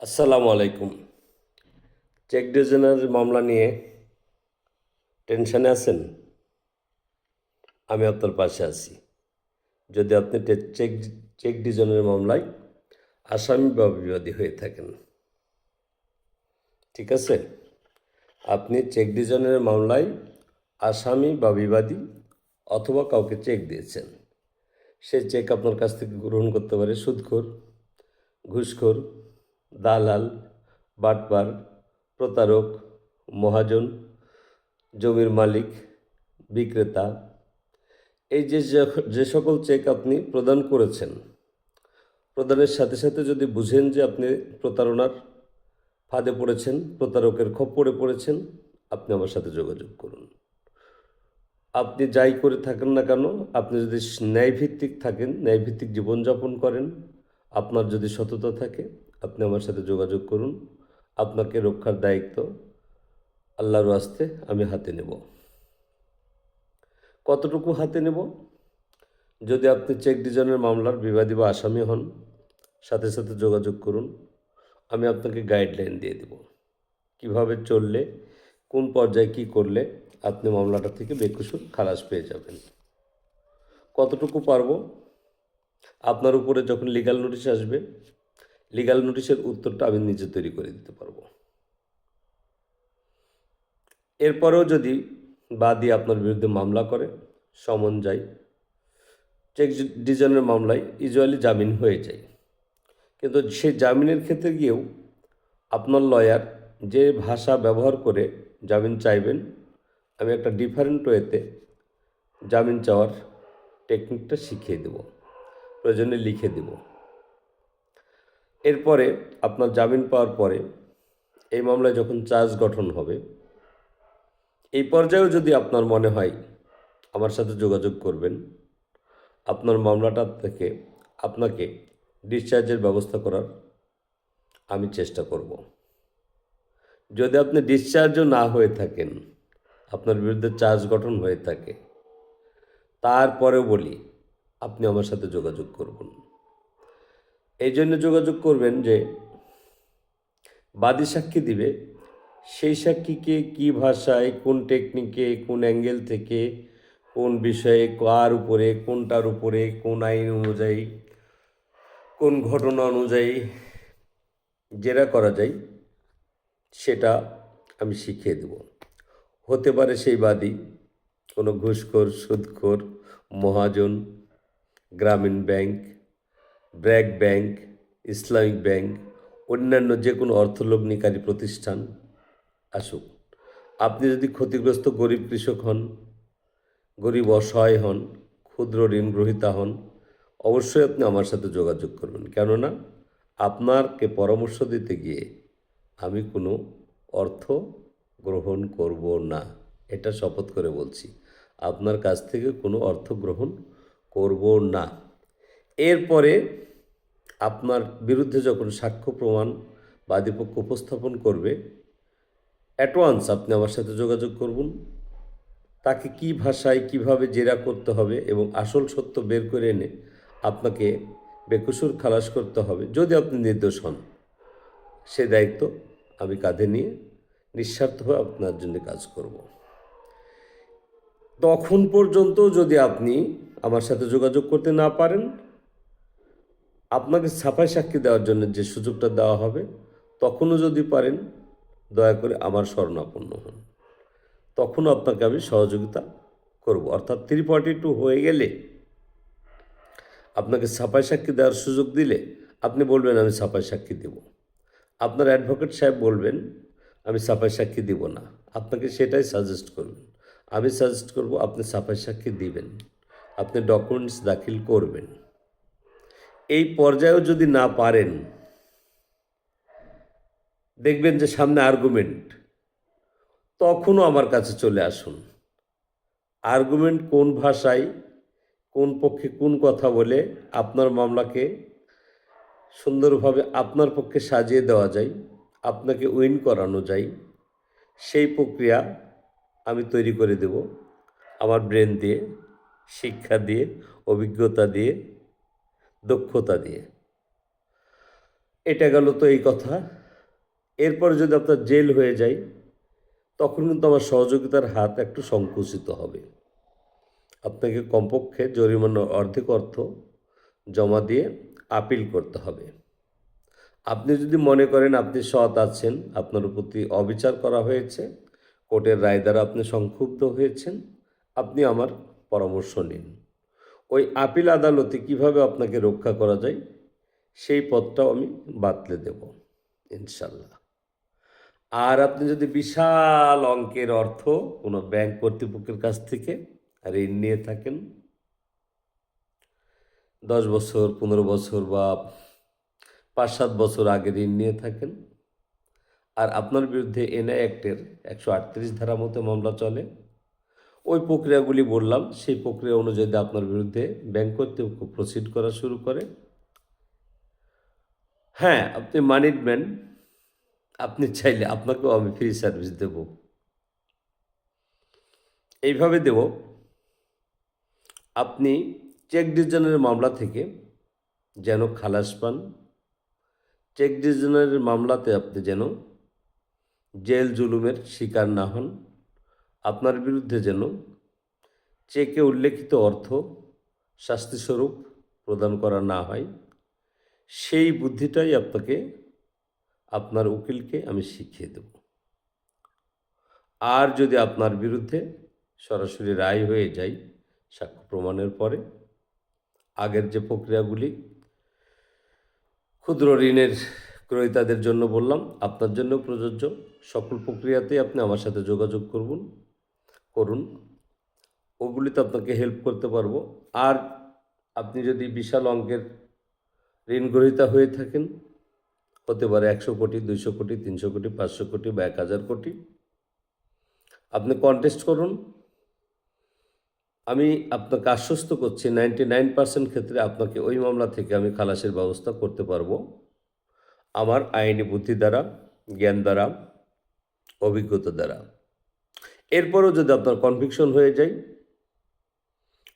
আসসালামু আলাইকুম। চেক ডিভিশনের মামলা নিয়ে টেনশনে আছেন? আমি আপনার পাশে আছি। যদি আপনি চেক ডিভিশনের মামলায় আসামি বা বিবাদী হয়ে থাকেন, ঠিক আছে? আপনি চেক ডিভিশনের মামলায় আসামি বা বিবাদী অথবা কাউকে চেক দিয়েছেন। সেই চেক আপনার কাছ থেকে গ্রহণ করতে পারে সুদখোর, ঘুষখোর, দালাল, বাটপার, প্রতারক, মহাজন, জমির মালিক, বিক্রেতা। এই যে সকল চেক আপনি প্রদান করেছেন, প্রদানের সাথে সাথে যদি বুঝেন যে আপনি প্রতারণার ফাঁদে পড়েছেন, প্রতারকের খপ্পরে পড়েছেন, আপনি আমার সাথে যোগাযোগ করুন। আপনি যাই করে থাকেন না কেন, আপনি যদি ন্যায়ভিত্তিক থাকেন, ন্যায়ভিত্তিক জীবনযাপন করেন, আপনার যদি সততা থাকে, আপনি আমার সাথে যোগাযোগ করুন। আপনাকে রক্ষার দায়িত্ব আল্লাহর ওয়াস্তে আমি হাতে নেব। কতটুকু হাতে নেব? যদি আপনি চেক ডিভিশনের মামলার বিবাদী বা আসামি হন, সাথে সাথে যোগাযোগ করুন। আমি আপনাকে গাইডলাইন দিয়ে দেব কিভাবে চললে, কোন পর্যায়ে কী করলে আপনি মামলাটা থেকে বেকসুর খালাস পেয়ে যাবেন। কতটুকু পারবো? আপনার উপরে যখন লিগ্যাল নোটিশ আসবে, লিগ্যাল নোটিশের উত্তরটা আমি নিজে তৈরি করে দিতে পারবো। এরপরেও যদি বাদী আপনার বিরুদ্ধে মামলা করে, সমন যায়, চেক ডিভিশনের মামলায় ইউজুয়ালি জামিন হয়ে যায়। কিন্তু সেই জামিনের ক্ষেত্রে গিয়েও আপনার লয়ার যে ভাষা ব্যবহার করে জামিন চাইবেন, আমি একটা ডিফারেন্ট ওয়েতে জামিন চাওয়ার টেকনিকটা শিখিয়ে দেব, প্রয়োজনে লিখে দেব। এরপরে আপনার জামিন পাওয়ার পরে এই মামলায় যখন চার্জ গঠন হবে, এই পর্যায়েও যদি আপনার মনে হয় আমার সাথে যোগাযোগ করবেন, আপনার মামলাটা থেকে আপনাকে ডিসচার্জের ব্যবস্থা করার আমি চেষ্টা করব। যদি আপনি ডিসচার্জও না হয়ে থাকেন, আপনার বিরুদ্ধে চার্জ গঠন হয়ে থাকে, তারপরেও বলি আপনি আমার সাথে যোগাযোগ করবেন। এই জন্য যোগাযোগ করবেন যে বাদী সাক্ষী দিবে, সেই সাক্ষীকে কী ভাষায়, কোন টেকনিকে, কোন অ্যাঙ্গেল থেকে, কোন বিষয়ে, কার উপরে, কোনটার উপরে, কোন আইন অনুযায়ী, কোন ঘটনা অনুযায়ী জেরা করা যায়, সেটা আমি শিখিয়ে দেব। হতে পারে সেই বাদী কোনো ঘুষখোর, সুদখোর, মহাজন, গ্রামীণ bank, BRAC bank, Islamic bank, অন্যান্য যে কোনো অর্থলগ্নিকারী প্রতিষ্ঠান আসুক। আপনি যদি ক্ষতিগ্রস্ত গরিব কৃষক হন, গরিব অসহায় হন, ক্ষুদ্র ঋণ গ্রহীতা হন, অবশ্যই আপনি আমার সাথে যোগাযোগ করবেন। কেননা আপনাকে পরামর্শ দিতে গিয়ে আমি কোনো অর্থ গ্রহণ করব না, এটা শপথ করে বলছি। আপনার কাছ থেকে কোনো অর্থ গ্রহণ করব না। এরপরে আপনার বিরুদ্ধে যখন সাক্ষ্য প্রমাণ বাদীপক্ষ উপস্থাপন করবে, অ্যাটওয়ান্স আপনি আমার সাথে যোগাযোগ করুন। তাকে কী ভাষায় কীভাবে জেরা করতে হবে এবং আসল সত্য বের করে এনে আপনাকে বেকসুর খালাস করতে হবে। যদি আপনি নির্দোষ হন, সে দায়িত্ব আমি কাঁধে নিয়ে নিঃস্বার্থভাবে আপনার জন্য কাজ করব। তখন পর্যন্ত যদি আপনি আমার সাথে যোগাযোগ করতে না পারেন, আপনাকে ছাপাই সাক্ষী দেওয়ার জন্য যে সুযোগটা দেওয়া হবে, তখনও যদি পারেন দয়া করে আমার শরণাপন্ন হন। তখনও আপনাকে আমি সহযোগিতা করব। অর্থাৎ 342 হয়ে গেলে আপনাকে ছাপাই সাক্ষী দেওয়ার সুযোগ দিলে আপনি বলবেন আমি ছাপাই সাক্ষী দেব। আপনার অ্যাডভোকেট সাহেব বলবেন আমি ছাপাই সাক্ষী দিব না। আপনাকে সেটাই সাজেস্ট করবেন। আমি সাজেস্ট করব আপনি ছাপাই সাক্ষী দিবেন, আপনি ডকুমেন্টস দাখিল করবেন। এই পর্যায়েও যদি না পারেন, দেখবেন যে সামনে আর্গুমেন্ট, তখনও আমার কাছে চলে আসুন। আর্গুমেন্ট কোন ভাষায়, কোন পক্ষে কোন কথা বলে আপনার মামলাকে সুন্দরভাবে আপনার পক্ষে সাজিয়ে দেওয়া যায়, আপনাকে উইন করানো যায়, সেই প্রক্রিয়া আমি তৈরি করে দেব আমার ব্রেন দিয়ে, শিক্ষা দিয়ে, অভিজ্ঞতা দিয়ে, দক্ষতা দিয়ে। এটা গেল তো এই কথা। এরপরে যদি আপনার জেল হয়ে যায়, তখন কিন্তু আমার সহযোগিতার হাত একটু সংকুচিত হবে। আপনাকে কমপক্ষে জরিমানার অর্ধেক অর্থ জমা দিয়ে আপিল করতে হবে। আপনি যদি মনে করেন আপনি সৎ আছেন, আপনার প্রতি অবিচার করা হয়েছে, কোর্টের রায় দ্বারা আপনি সংক্ষুব্ধ হয়েছেন, আপনি আমার পরামর্শ নিন। ওই আপিল আদালতে কিভাবে আপনাকে রক্ষা করা যায় সেই পথটাও আমি বাতলে দেব ইনশাল্লাহ। আর আপনি যদি বিশাল অঙ্কের অর্থ কোনো ব্যাংক কর্তৃপক্ষের কাছ থেকে ঋণ নিয়ে থাকেন, 10 বছর, 15 বছর বা 5-7 বছর আগে ঋণ নিয়ে থাকেন, আর আপনার বিরুদ্ধে এনআই অ্যাক্টের 138 ধারা মতো মামলা চলে, ওই প্রক্রিয়াগুলি বললাম, সেই প্রক্রিয়া অনুযায়ী আপনার বিরুদ্ধে ব্যাংক কর্তৃপক্ষ প্রসিড করা শুরু করে। হ্যাঁ, আপনি মানি নেন, আপনি চাইলে আপনাকেও আমি ফ্রি সার্ভিস দেব। এইভাবে দেব, আপনি চেক ডিভিশনের মামলা থেকে যেন খালাস পান, চেক ডিভিশনের মামলাতে আপনি যেন জেল জুলুমের শিকার না হন, আপনার বিরুদ্ধে যেন চেকে উল্লেখিত অর্থ শাস্তিস্বরূপ প্রদান করা না হয়, সেই বুদ্ধিটাই আপনাকে, আপনার উকিলকে আমি শিখিয়ে দেব। আর যদি আপনার বিরুদ্ধে সরাসরি রায় হয়ে যায় সাক্ষ্য প্রমাণের পরে, আগের যে প্রক্রিয়াগুলি ক্ষুদ্র ঋণের ক্রেতাদের জন্য বললাম, আপনার জন্য প্রযোজ্য, সকল প্রক্রিয়াতেই আপনি আমার সাথে যোগাযোগ করুন, ওগুলিতে আপনাকে হেল্প করতে পারবো। আর আপনি যদি বিশাল অঙ্কের ঋণ গ্রহীতা হয়ে থাকেন, হতে পারে 100 কোটি, 200 কোটি, 300 কোটি, 500 কোটি বা 1000 কোটি, আপনি কন্টেস্ট করুন। আমি আপনাকে আশ্বস্ত করছি 99% ক্ষেত্রে আপনাকে ওই মামলা থেকে আমি খালাসের ব্যবস্থা করতে পারবো আমার আইনি বুদ্ধি দ্বারা, জ্ঞান দ্বারা, অভিজ্ঞতা দ্বারা। এরপরও যদি আপনার কনভিকশন হয়ে যায়,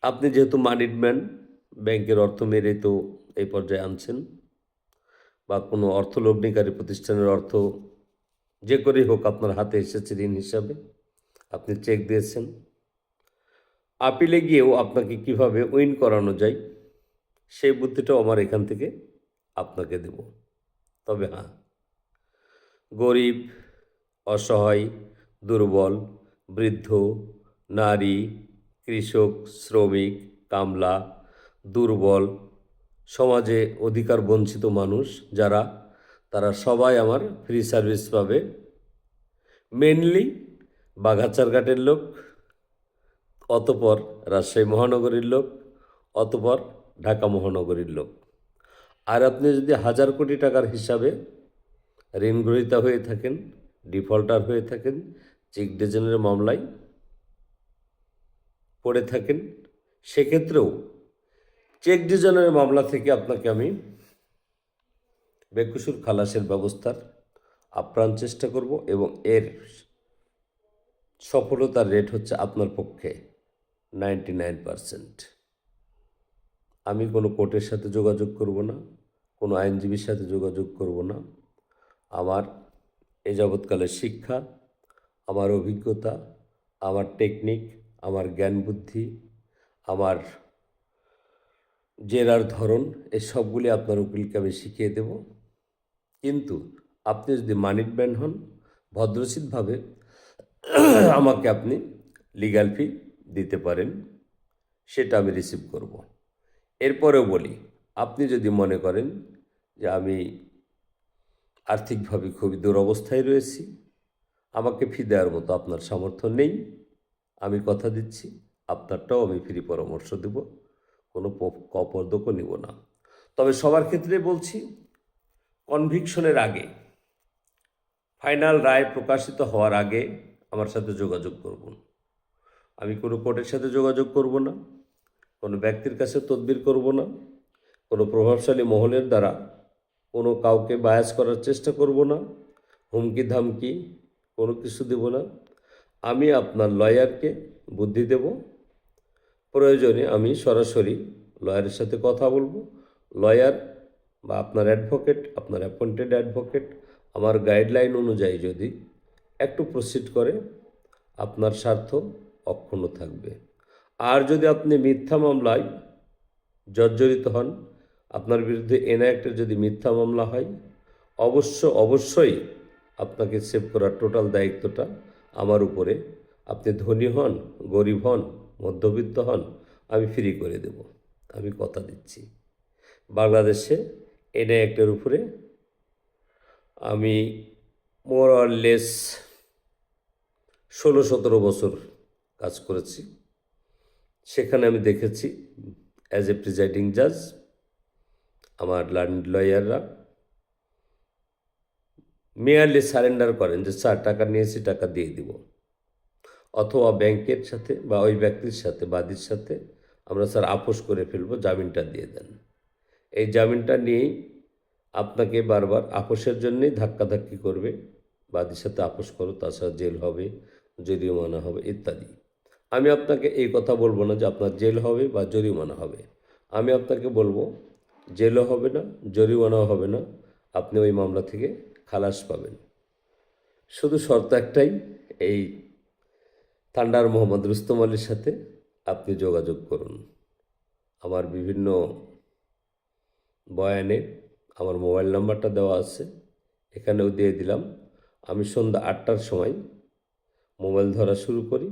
আপনি যেহেতু মানিড ম্যান, ব্যাংকের অর্থ মেরে তো এই পর্যায়ে আনছেন, বা কোনো অর্থ লগ্নিকারী প্রতিষ্ঠানের অর্থ যে করেই হোক আপনার হাতে এসেছে ঋণ হিসাবে, আপনি চেক দিয়েছেন, আপিলে গিয়েও আপনাকে কিভাবে উইন করানো যায় সেই বুদ্ধিটাও আমার এখান থেকে আপনাকে দেব। তবে হ্যাঁ, গরিব, অসহায়, দুর্বল, বৃদ্ধ, নারী, কৃষক, শ্রমিক, কামলা, দুর্বল, সমাজে অধিকার বঞ্চিত মানুষ যারা, তারা সবাই আমার ফ্রি সার্ভিস পাবে। মেনলি বাঘাচারঘাটের লোক, অতপর রাজশাহী মহানগরীর লোক, অতপর ঢাকা মহানগরীর লোক। আর আপনি যদি 1000 কোটি টাকার হিসাবে ঋণ গ্রহীতা হয়ে থাকেন, ডিফল্টার হয়ে থাকেন, চেক ডিভিশনের মামলায় পড়ে থাকেন, সেক্ষেত্রেও চেক ডিভিশনের মামলা থেকে আপনাকে আমি বেকসুর খালাসের ব্যবস্থার আপ্রাণ চেষ্টা করব, এবং এর সফলতার রেট হচ্ছে আপনার পক্ষে 99%। আমি কোনো কোর্টের সাথে যোগাযোগ করব না, কোনো আইনজীবীর সাথে যোগাযোগ করব না। আমার এ যাবৎকালের শিক্ষা, আমার অভিজ্ঞতা, আমার টেকনিক, আমার জ্ঞান বুদ্ধি, আমার জেরার ধরন, এই সবগুলি আপনার উকিলকে আমি শিখিয়ে দেব। কিন্তু আপনি যদি মানিড ম্যান হন, ভদ্রশীলভাবে আমাকে আপনি লিগ্যাল ফি দিতে পারেন, সেটা আমি রিসিভ করব। এরপরেও বলি, আপনি যদি মনে করেন যে আমি আর্থিকভাবে খুবই দুরবস্থায় রয়েছি, আমাকে ফি দেওয়ার মতো আপনার সামর্থ্য নেই, আমি কথা দিচ্ছি আপনারটাও আমি ফ্রি পরামর্শ দেব, কোনো কপর্দকও নিব না। তবে সবার ক্ষেত্রে বলছি, কনভিকশনের আগে, ফাইনাল রায় প্রকাশিত হওয়ার আগে আমার সাথে যোগাযোগ করুন। আমি কোনো কোর্টের সাথে যোগাযোগ করব না, কোনো ব্যক্তির কাছে তদবির করব না, কোনো প্রভাবশালী মহলের দ্বারা কোনো কাউকে বায়াস করার চেষ্টা করব না, হুমকি ধামকি কোনো কিছু দেব না। আমি আপনার লয়ারকে বুদ্ধি দেব, প্রয়োজনে আমি সরাসরি লয়ারের সাথে কথা বলবো, লয়ার বা আপনার অ্যাডভোকেট, আপনার অ্যাপয়েন্টেড অ্যাডভোকেট আমার গাইডলাইন অনুযায়ী যদি একটু প্রসিড করে, আপনার স্বার্থ অক্ষুণ্ণ থাকবে। আর যদি আপনি মিথ্যা মামলায় জর্জরিত হন, আপনার বিরুদ্ধে এনআইএক্টের যদি মিথ্যা মামলা হয়, অবশ্যই আপনাকে সেভ করার টোটাল দায়িত্বটা আমার উপরে। আপনি ধনী হন, গরিব হন, মধ্যবিত্ত হন, আমি ফ্রি করে দেব। আমি কথা দিচ্ছি। বাংলাদেশে এনআইএক্টের উপরে আমি মোর অর লেস 16-17 বছর কাজ করেছি। সেখানে আমি দেখেছি অ্যাজ এ প্রিজাইডিং জাজ আমার লয়াররা মেয়ারলি সারেন্ডার করেন যে স্যার টাকা নিয়েছি, টাকা দিয়ে দিব, অথবা ব্যাংকের সাথে বা ওই ব্যক্তির সাথে, বাদীর সাথে আমরা স্যার আপোষ করে ফেলবো, জামিনটা দিয়ে দেন। এই জামিনটা নিয়েই আপনাকে বারবার আপোষের জন্যেই ধাক্কাধাক্কি করবে, বাদীর সাথে আপোষ করো, তাছাড়া জেল হবে, জরিমানা হবে ইত্যাদি। আমি আপনাকে এই কথা বলবো না যে আপনার জেল হবে বা জরিমানা হবে। আমি আপনাকে বলবো জেলও হবে না, জরিমানাও হবে না, আপনি ওই মামলা থেকে খালাস পাবেন। শুধু শর্ত একটাই, এই থান্ডার মোহাম্মদ রুস্তম আলীর সাথে আপনি যোগাযোগ করুন। আমার বিভিন্ন বয়ানে আমার মোবাইল নাম্বারটা দেওয়া আছে, এখানেও দিয়ে দিলাম। আমি সন্ধ্যা 8টার সময় মোবাইল ধরা শুরু করি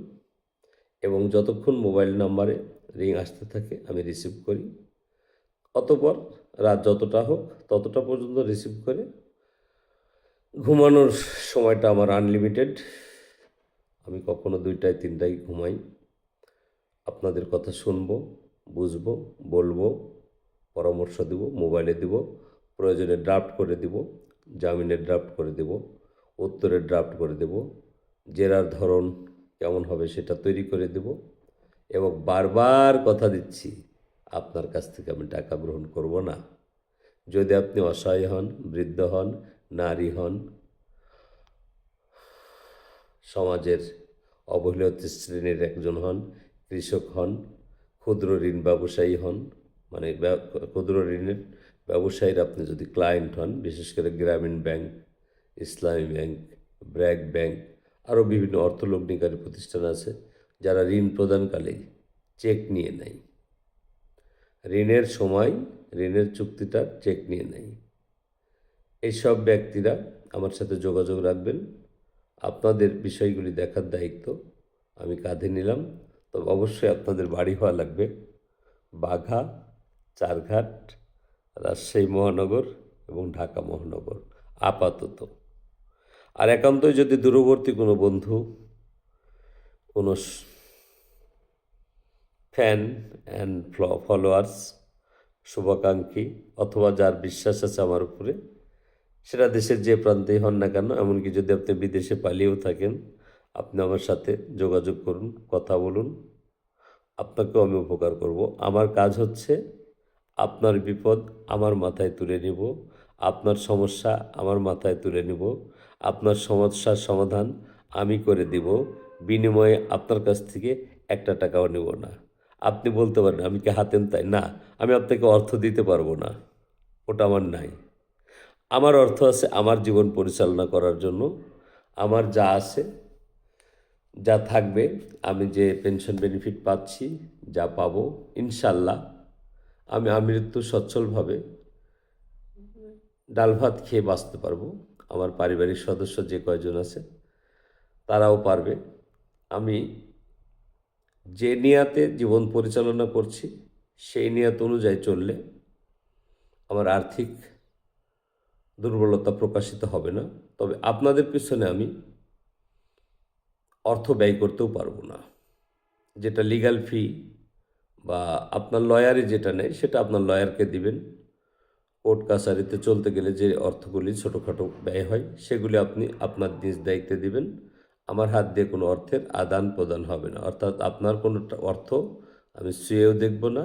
এবং যতক্ষণ মোবাইল নাম্বারে রিং আসতে থাকে আমি রিসিভ করি। অতঃপর রাত যতটা হোক ততটা পর্যন্ত রিসিভ করে ঘুমানোর সময়টা আমার আনলিমিটেড। আমি কখনো 2টায় 3টায় ঘুমাই। আপনাদের কথা শুনবো, বুঝবো, বলবো, পরামর্শ দেব, মোবাইলে দেব, প্রয়োজনে ড্রাফট করে দেব, জামিনের ড্রাফট করে দেব, উত্তরের ড্রাফট করে দেব, জেরার ধরন কেমন হবে সেটা তৈরি করে দেব এবং বারবার কথা দিচ্ছি আপনার কাছ থেকে আমি টাকা গ্রহণ করব না। যদি আপনি অসহায় হন, বৃদ্ধ হন, নারী হন, সমাজের অবহেলিত শ্রেণীর একজন হন, কৃষক হন, ক্ষুদ্র ঋণ ব্যবসায়ী হন, মানে ক্ষুদ্র ঋণের ব্যবসায়ীর আপনি যদি ক্লায়েন্ট হন, বিশেষ করে গ্রামীণ ব্যাংক, ইসলামী ব্যাংক, ব্র্যাক ব্যাংক, আরও বিভিন্ন অর্থলগ্নিকারী প্রতিষ্ঠান আছে যারা ঋণ প্রদানকালেই চেক নিয়ে নেয়, ঋণের সময় ঋণের চুক্তিটা চেক নিয়ে নেয়। এইসব ব্যক্তিরা আমার সাথে যোগাযোগ রাখবেন। আপনাদের বিষয়গুলি দেখার দায়িত্ব আমি কাঁধে নিলাম। তবে অবশ্যই আপনাদের বাড়ি হওয়া লাগবে বাঘা, চারঘাট, রাজশাহী মহানগর এবং ঢাকা মহানগর আপাতত। আর একান্তই যদি দূরবর্তী কোনো বন্ধু, কোনো ফ্যান অ্যান্ড ফলোয়ার্স, শুভাকাঙ্ক্ষী অথবা যার বিশ্বাস আছে আমার উপরে, সেটা দেশের যে প্রান্তেই হন না কেন, এমনকি যদি আপনি বিদেশে পালিয়েও থাকেন, আপনি আমার সাথে যোগাযোগ করুন, কথা বলুন, আপনাকেও আমি উপকার করব। আমার কাজ হচ্ছে আপনার বিপদ আমার মাথায় তুলে নিব, আপনার সমস্যা আমার মাথায় তুলে নিব, আপনার সমস্যার সমাধান আমি করে দিব, বিনিময়ে আপনার কাছ থেকে একটা টাকাও নেব না। আপনি বলতে পারেন আমি কি হাতেম তাই? না, আমি আপনাকে অর্থ দিতে পারবো না, ওটা আমার নাই। আমার অর্থ আছে আমার জীবন পরিচালনা করার জন্য। আমার যা আছে, যা থাকবে, আমি যে পেনশন বেনিফিট পাচ্ছি, যা পাবো, ইনশাল্লাহ আমি আমৃত্যু সচ্ছলভাবে ডাল ভাত খেয়ে বাঁচতে পারবো। আমার পারিবারিক সদস্য যে কয়জন আছে তারাও পারবে। আমি যে নিয়াতে জীবন পরিচালনা করছি সেই নিয়াত অনুযায়ী চললে আমার আর্থিক দুর্বলতা প্রকাশিত হবে না। তবে আপনাদের পিছনে আমি অর্থ ব্যয় করতেও পারবো না। যেটা লিগ্যাল ফি বা আপনার লয়ারে যেটা নেয় সেটা আপনার লয়ারকে দিবেন। কোর্ট কাছারিতে চলতে গেলে যে অর্থগুলি ছোটোখাটো ব্যয় হয় সেগুলি আপনি আপনার নিজ দায়িত্বে দিবেন। আমার হাত দিয়ে কোনো অর্থের আদান প্রদান হবে না, অর্থাৎ আপনার কোনো অর্থ আমি ছুঁয়েও দেখব না,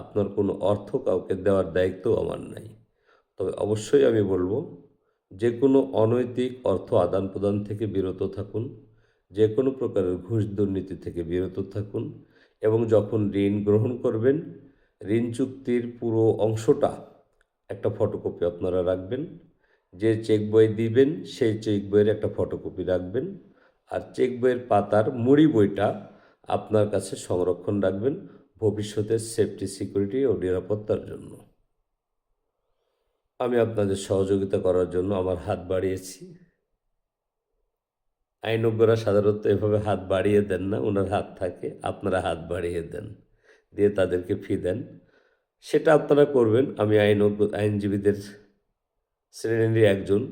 আপনার কোনো অর্থ কাউকে দেওয়ার দায়িত্বও আমার নাই। তবে অবশ্যই আমি বলবো যে কোনো অনৈতিক অর্থ আদান প্রদান থেকে বিরত থাকুন, যে কোনো প্রকারের ঘুষ দুর্নীতি থেকে বিরত থাকুন এবং যখন ঋণ গ্রহণ করবেন ঋণ চুক্তির পুরো অংশটা একটা ফটোকপি আপনারা রাখবেন। যে চেক বই দিবেন সেই চেক বইয়ের একটা ফটোকপি রাখবেন। আর চেক বইয়ের পাতার মুড়ি বইটা আপনার কাছে সংরক্ষণ রাখবেন ভবিষ্যতের সেফটি, সিকিউরিটি ও নিরাপত্তার জন্য। আমি আপনাদের সহযোগিতা করার জন্য আমার হাত বাড়িয়েছি। আইনজ্ঞরা সাধারণত এভাবে হাত বাড়িয়ে দেন না, ওনার হাত থাকে, আপনারা হাত বাড়িয়ে দেন, দিয়ে তাদেরকে ফি দেন। সেটা আপনারা করবেন। আমি আইনজীবীদের শ্রেণীর একজন।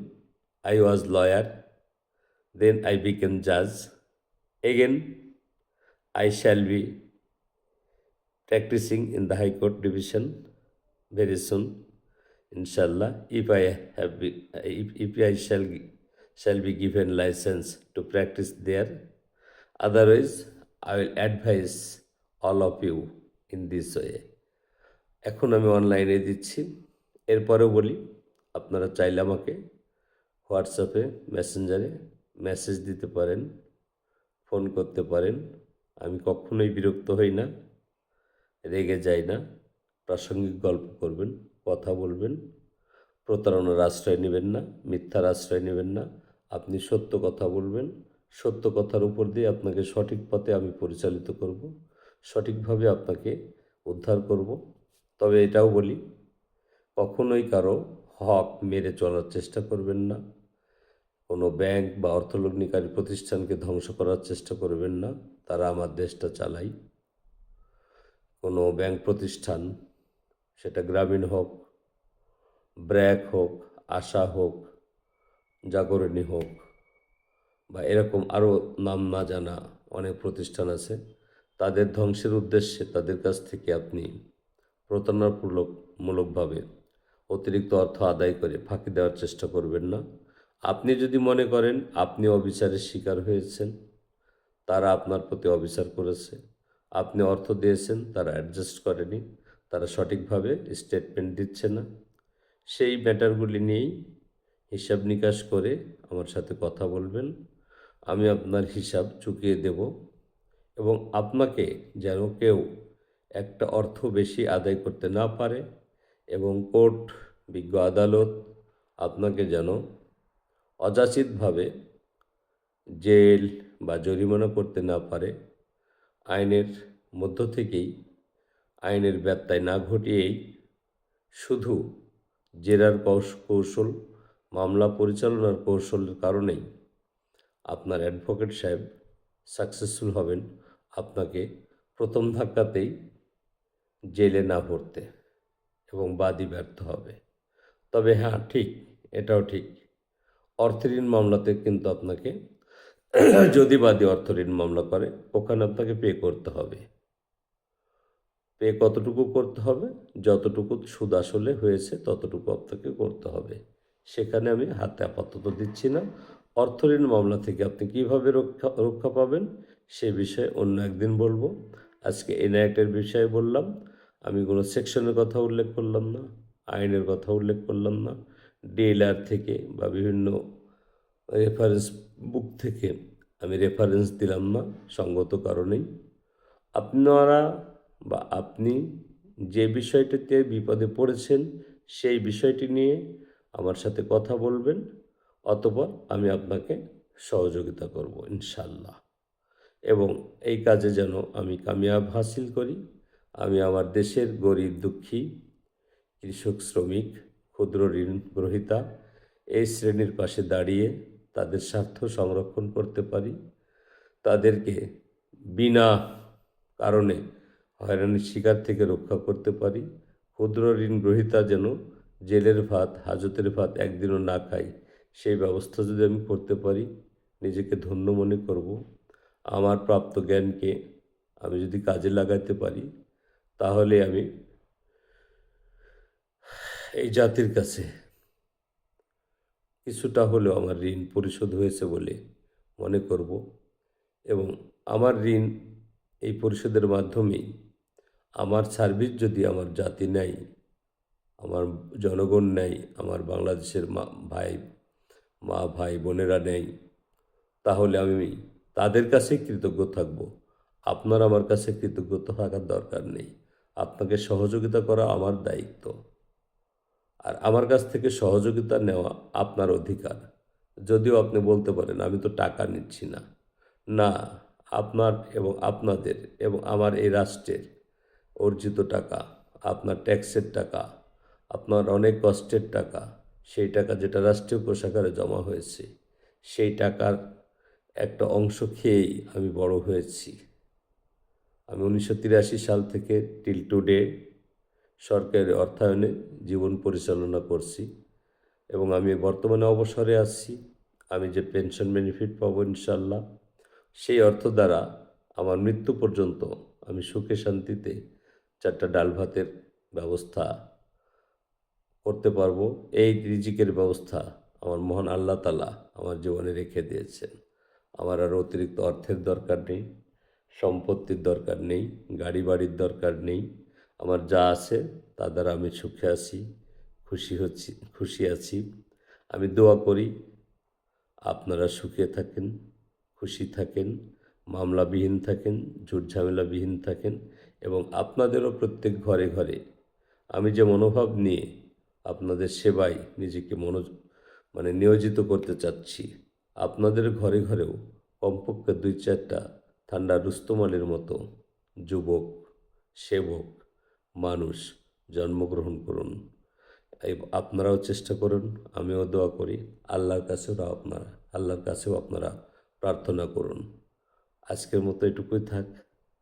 I was lawyer, then I became জাজ, again I shall be practising in the high court division very soon, inshallah, if I shall be given license to practice there. Otherwise, I will advise all of you in this way. এখন আমি অনলাইনে দিচ্ছি। এরপরেও বলি, আপনারা চাইলে আমাকে হোয়াটসঅ্যাপে, মেসেঞ্জারে মেসেজ দিতে পারেন, ফোন করতে পারেন। আমি কখনোই বিরক্ত হই না, রেগে যাই না। প্রাসঙ্গিক গল্প করবেন, কথা বলবেন, প্রতারণার আশ্রয় নেবেন না, মিথ্যার আশ্রয় নেবেন না। আপনি সত্য কথা বলবেন, সত্য কথার উপর দিয়ে আপনাকে সঠিক পথে আমি পরিচালিত করব, সঠিকভাবে আপনাকে উদ্ধার করব। তবে এটাও বলি, কখনোই কারো হক মেরে চলার চেষ্টা করবেন না। কোনো ব্যাংক বা অর্থলগ্নিকারী প্রতিষ্ঠানকে ধ্বংস করার চেষ্টা করবেন না, তারা আমার দেশটা চালায়। কোনো ব্যাংক প্রতিষ্ঠান, সেটা গ্রামীণ হোক, ব্র্যাক হোক, আশা হোক, জাগরণী হোক, বা এরকম আরও নাম না জানা অনেক প্রতিষ্ঠান আছে, তাদের ধ্বংসের উদ্দেশ্যে তাদের কাছ থেকে আপনি প্রতারণামূলকভাবে অতিরিক্ত অর্থ আদায় করে ফাঁকি দেওয়ার চেষ্টা করবেন না। আপনি যদি মনে করেন আপনি অবিচারের শিকার হয়েছেন, তারা আপনার প্রতি অবিচার করেছে, আপনি অর্থ দিয়েছেন, তারা অ্যাডজাস্ট করেনি, তারা সঠিকভাবে স্টেটমেন্ট দিচ্ছে না, সেই ম্যাটারগুলি নিয়েই হিসাব নিকাশ করে আমার সাথে কথা বলবেন। আমি আপনার হিসাব চুকিয়ে দেব এবং আপনাকে যেন কেউ একটা অর্থ বেশি আদায় করতে না পারে, এবং কোর্ট, বিজ্ঞ আদালত আপনাকে যেন অযাচিতভাবে জেল বা জরিমানা করতে না পারে। আইনের মধ্য থেকেই, আইনের ব্যত্যয় না ঘটিয়েই শুধু জেরার কৌশল, মামলা পরিচালনার কৌশলের কারণেই আপনার অ্যাডভোকেট সাহেব সাকসেসফুল হবেন আপনাকে প্রথম ধাক্কাতেই জেলে না ভরতে, এবং বাদী ব্যর্থ হবে। তবে হ্যাঁ, ঠিক, এটাও ঠিক, অর্থঋণ মামলাতে কিন্তু আপনাকে যদি বাদী অর্থঋণ মামলা করে, ওখানে আপনাকে পে করতে হবে। পে কতটুকু করতে হবে? যতটুকু সুদ আসলে হয়েছে ততটুকু আপনাকে করতে হবে। সেখানে আমি হাতে আপাতত দিচ্ছি না। অর্থঋণ মামলা থেকে আপনি কিভাবে রক্ষা পাবেন সে বিষয়ে অন্য একদিন বলবো। আজকে এনআইটের বিষয়ে বললাম। আমি কোনো সেকশনের কথা উল্লেখ করলাম না, আইনের কথা উল্লেখ করলাম না, ডিএলআর থেকে বা বিভিন্ন রেফারেন্স বুক থেকে আমি রেফারেন্স দিলাম না, সঙ্গত কারণেই। আপনারা বা আপনি যে বিষয়টিতে বিপদে পড়েছেন সেই বিষয়টি নিয়ে আমার সাথে কথা বলবেন, অতঃপর আমি আপনাকে সহযোগিতা করব ইনশাল্লাহ। এবং এই কাজে যেন আমি কামিয়াব হাসিল করি। আমি আমার দেশের গরিব দুঃখী, কৃষক, শ্রমিক, ক্ষুদ্র ঋণ গ্রহীতা এই শ্রেণীর পাশে দাঁড়িয়ে তাদের স্বার্থ সংরক্ষণ করতে পারি, তাদেরকে বিনা কারণে হয়রানির শিকার থেকে রক্ষা করতে পারি। ক্ষুদ্র ঋণ গ্রহীতা যেন জেলের ভাত, হাজতের ভাত একদিনও না খায়, সেই ব্যবস্থা যদি আমি করতে পারি, নিজেকে ধন্য মনে করব। আমার প্রাপ্ত জ্ঞানকে আমি যদি কাজে লাগাতে পারি, তাহলে আমি এই জাতির কাছে কিছুটা হলেও আমার ঋণ পরিশোধ হয়েছে বলে মনে করব। এবং আমার ঋণ এই পরিশোধের মাধ্যমেই আমার সার্ভিস যদি আমার জাতি নেয়, আমার জনগণ নেয়, আমার বাংলাদেশের মা ভাই বোনেরা নেয়, তাহলে আমি তাদের কাছে কৃতজ্ঞ থাকব। আপনার আমার কাছে কৃতজ্ঞ থাকার দরকার নেই। আপনাকে সহযোগিতা করা আমার দায়িত্ব। আর আমার কাছ থেকে সহযোগিতা নেওয়া আপনার অধিকার। যদিও আপনি বলতে পারেন আমি তো টাকা নিচ্ছি না। না, আপনার এবং আপনাদের এবং আমার এই রাষ্ট্রের অর্জিত টাকা, আপনার ট্যাক্সের টাকা, আপনার অনেক কষ্টের টাকা, সেই টাকা যেটা রাষ্ট্রীয় কোষাগারে জমা হয়েছে, সেই টাকার একটা অংশ খেয়েই আমি বড় হয়েছি। আমি 1983 সাল থেকে টিল টুডে সরকারি অর্থায়নে জীবন পরিচালনা করছি এবং আমি বর্তমানে অবসরে আছি। আমি যে পেনশন বেনিফিট পাবো ইনশাল্লাহ, সেই অর্থ দ্বারা আমার মৃত্যু পর্যন্ত আমি সুখে শান্তিতে 4টা ডাল ভাতের ব্যবস্থা করতে পারবো। এই রিজিকের ব্যবস্থা আমার মহান আল্লাহ তাআলা আমার জীবনে রেখে দিয়েছেন। আমার আর অতিরিক্ত অর্থের দরকার নেই, সম্পত্তির দরকার নেই, গাড়ি বাড়ির দরকার নেই। আমার যা আছে তা দ্বারা আমি সুখে আছি, খুশি আছি। আমি দোয়া করি আপনারা সুখে থাকেন, খুশি থাকেন, মামলাবিহীন থাকেন, ঝুটঝামেলাবিহীন থাকেন এবং আপনাদেরও প্রত্যেক ঘরে ঘরে আমি যে মনোভাব নিয়ে আপনাদের সেবায় নিজেকে নিয়োজিত করতে চাচ্ছি, আপনাদের ঘরে ঘরেও কমপক্ষে 2-4টা ঠান্ডা রুস্তমানের মতো যুবক, সেবক, মানুষ জন্মগ্রহণ করুন। আপনারাও চেষ্টা করুন, আমিও দোয়া করি। আল্লাহর কাছেও আপনারা প্রার্থনা করুন। আজকের মতো এটুকুই থাক।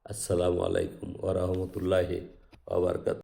আসসালামু আলাইকুম ওয়া রাহমাতুল্লাহি ওয়া বারাকাতুহু।